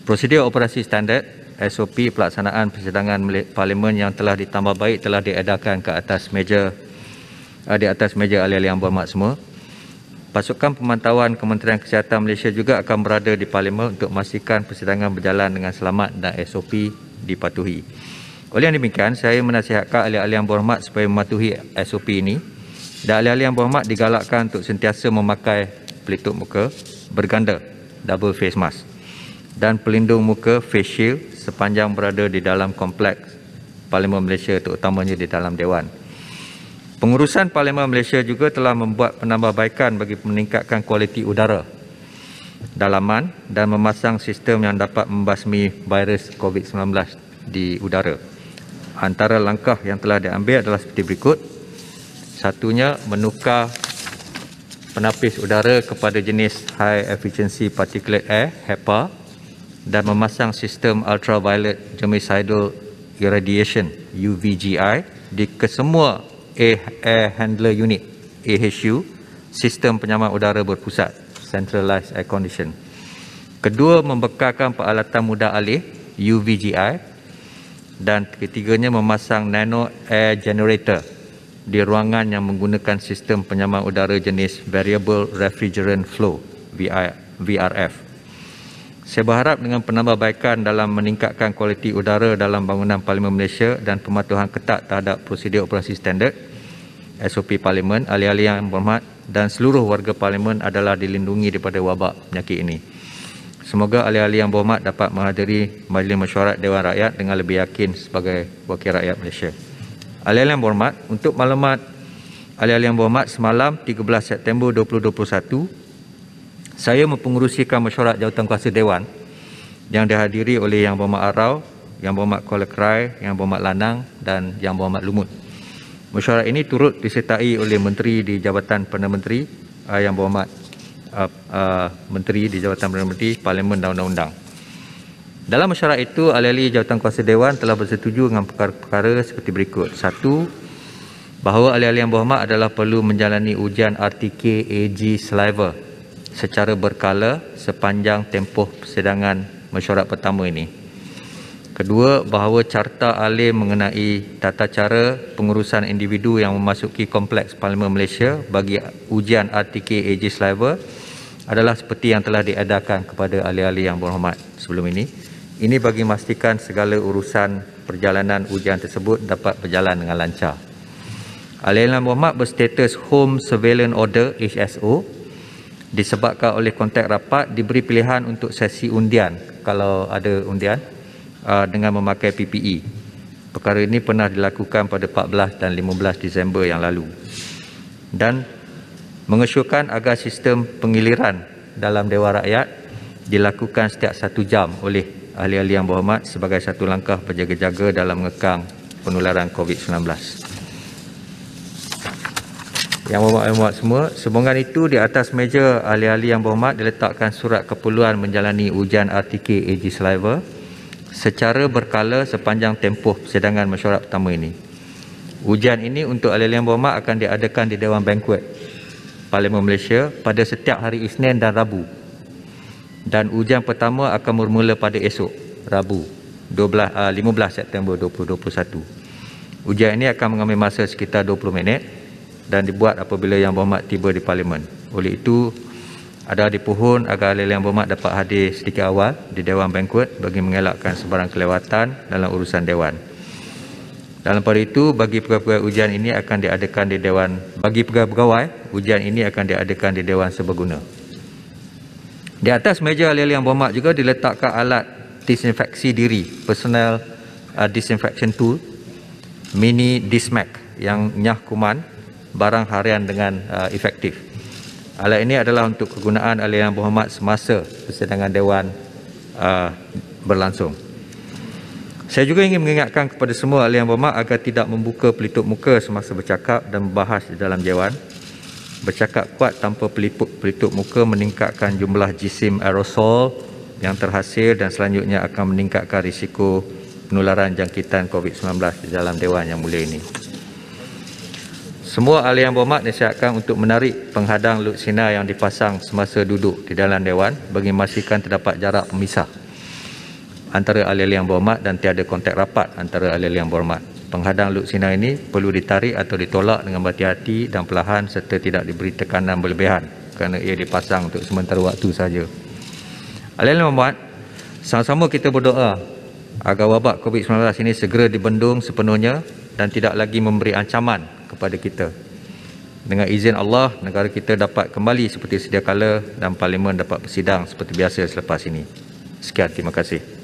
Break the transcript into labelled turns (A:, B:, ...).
A: Prosedur operasi standard SOP pelaksanaan persidangan Parlimen yang telah ditambah baik telah diedarkan ke atas meja ahli-ahli yang berhormat semua. Pasukan pemantauan Kementerian Kesihatan Malaysia juga akan berada di Parlimen untuk memastikan persidangan berjalan dengan selamat dan SOP dipatuhi. Oleh yang demikian, saya menasihatkan ahli-ahli yang berhormat supaya mematuhi SOP ini dan ahli-ahli yang berhormat digalakkan untuk sentiasa memakai pelitup muka berganda double face mask dan pelindung muka face shield sepanjang berada di dalam kompleks Parlimen Malaysia, terutamanya di dalam Dewan. Pengurusan Parlimen Malaysia juga telah membuat penambahbaikan bagi meningkatkan kualiti udara dalaman dan memasang sistem yang dapat membasmi virus COVID-19 di udara. Antara langkah yang telah diambil adalah seperti berikut. Satunya, menukar penapis udara kepada jenis High Efficiency Particulate Air (HEPA) dan memasang sistem Ultraviolet Germicidal Irradiation (UVGI) di kesemua Air Handler Unit (AHU), sistem penyaman udara berpusat Centralized Air Condition. Kedua, membekalkan peralatan mudah alih UVGI, dan ketiganya memasang Nano Air Generator di ruangan yang menggunakan sistem penyaman udara jenis Variable Refrigerant Flow VRF. Saya berharap dengan penambahbaikan dalam meningkatkan kualiti udara dalam bangunan Parlimen Malaysia dan pematuhan ketat terhadap prosedur operasi standard SOP Parlimen, ahli-ahli yang berhormat dan seluruh warga Parlimen adalah dilindungi daripada wabak penyakit ini. Semoga ahli-ahli yang berhormat dapat menghadiri Majlis Mesyuarat Dewan Rakyat dengan lebih yakin sebagai wakil rakyat Malaysia. Ahli-ahli yang berhormat, untuk maklumat ahli-ahli yang berhormat, semalam 13 September 2021, saya mempengerusikan mesyuarat jawatankuasa Dewan yang dihadiri oleh Yang Berhormat Arau, Yang Berhormat Kuala Krai, Yang Berhormat Lanang dan Yang Berhormat Lumut. Mesyuarat ini turut disertai oleh Menteri di Jabatan Perdana Menteri, Yang Berhormat Menteri di Jabatan Perdana Menteri, Parlimen dan Undang-Undang. Dalam mesyuarat itu, ahli-ahli jawatankuasa Dewan telah bersetuju dengan perkara-perkara seperti berikut. Satu, bahawa ahli-ahli yang berhormat adalah perlu menjalani ujian RTK AG Saliva secara berkala sepanjang tempoh persidangan mesyuarat pertama ini. Kedua, bahawa carta ahli mengenai tata cara pengurusan individu yang memasuki kompleks Parlimen Malaysia bagi ujian RTK AG Saliva adalah seperti yang telah diedarkan kepada ahli-ahli yang berhormat sebelum ini. Ini bagi memastikan segala urusan perjalanan ujian tersebut dapat berjalan dengan lancar. Ahli-ahli yang berhormat berstatus Home Surveillance Order HSO disebabkan oleh konteks rapat diberi pilihan untuk sesi undian kalau ada undian dengan memakai PPE. Perkara ini pernah dilakukan pada 14 dan 15 Disember yang lalu. Dan mengesyorkan agar sistem pengiliran dalam Dewan Rakyat dilakukan setiap 1 jam oleh ahli-ahli yang berhormat sebagai satu langkah berjaga-jaga dalam mengekang penularan COVID-19. Yang berhormat semua, sembungan itu di atas meja ahli-ahli yang berhormat diletakkan surat keperluan menjalani ujian RTK AG Saliva secara berkala sepanjang tempoh persidangan mesyuarat pertama ini. Ujian ini untuk ahli-ahli yang berhormat akan diadakan di Dewan Bankuet Parlimen Malaysia pada setiap hari Isnin dan Rabu. Dan ujian pertama akan bermula pada esok, Rabu, 15 September 2021. Ujian ini akan mengambil masa sekitar 20 minit dan dibuat apabila yang berhormat tiba di Parlimen. Oleh itu, ada dipohon agar ahli yang berhormat dapat hadir sedikit awal di Dewan Bankuet bagi mengelakkan sebarang kelewatan dalam urusan Dewan. Dalam pada itu, bagi pegawai ujian ini akan diadakan di Dewan, bagi pegawai ujian ini akan diadakan di Dewan Serbaguna. Di atas meja ahli yang berhormat juga diletakkan alat disinfeksi diri, personal disinfection tool, mini Dismac yang nyah kuman barang harian dengan efektif. Alat ini adalah untuk kegunaan ahli yang berhormat semasa persidangan Dewan berlangsung. Saya juga ingin mengingatkan kepada semua ahli yang berhormat agar tidak membuka pelitup muka semasa bercakap dan membahas di dalam Dewan. Bercakap kuat tanpa pelitup muka meningkatkan jumlah jisim aerosol yang terhasil dan selanjutnya akan meningkatkan risiko penularan jangkitan COVID-19 di dalam Dewan yang mulia ini. Semua ahli yang berhormat disiapkan untuk menarik penghadang lut sinar yang dipasang semasa duduk di dalam Dewan bagi memastikan terdapat jarak pemisah. antara ahli-ahli yang berhormat dan tiada kontak rapat antara ahli-ahli yang berhormat. Penghadang luksina ini perlu ditarik atau ditolak dengan berhati-hati dan perlahan serta tidak diberi tekanan berlebihan kerana ia dipasang untuk sementara waktu saja. Ahli-ahli yang berhormat, sama-sama kita berdoa agar wabak COVID-19 ini segera dibendung sepenuhnya dan tidak lagi memberi ancaman kepada kita. Dengan izin Allah, negara kita dapat kembali seperti sedia kala dan Parlimen dapat bersidang seperti biasa selepas ini. Sekian, terima kasih.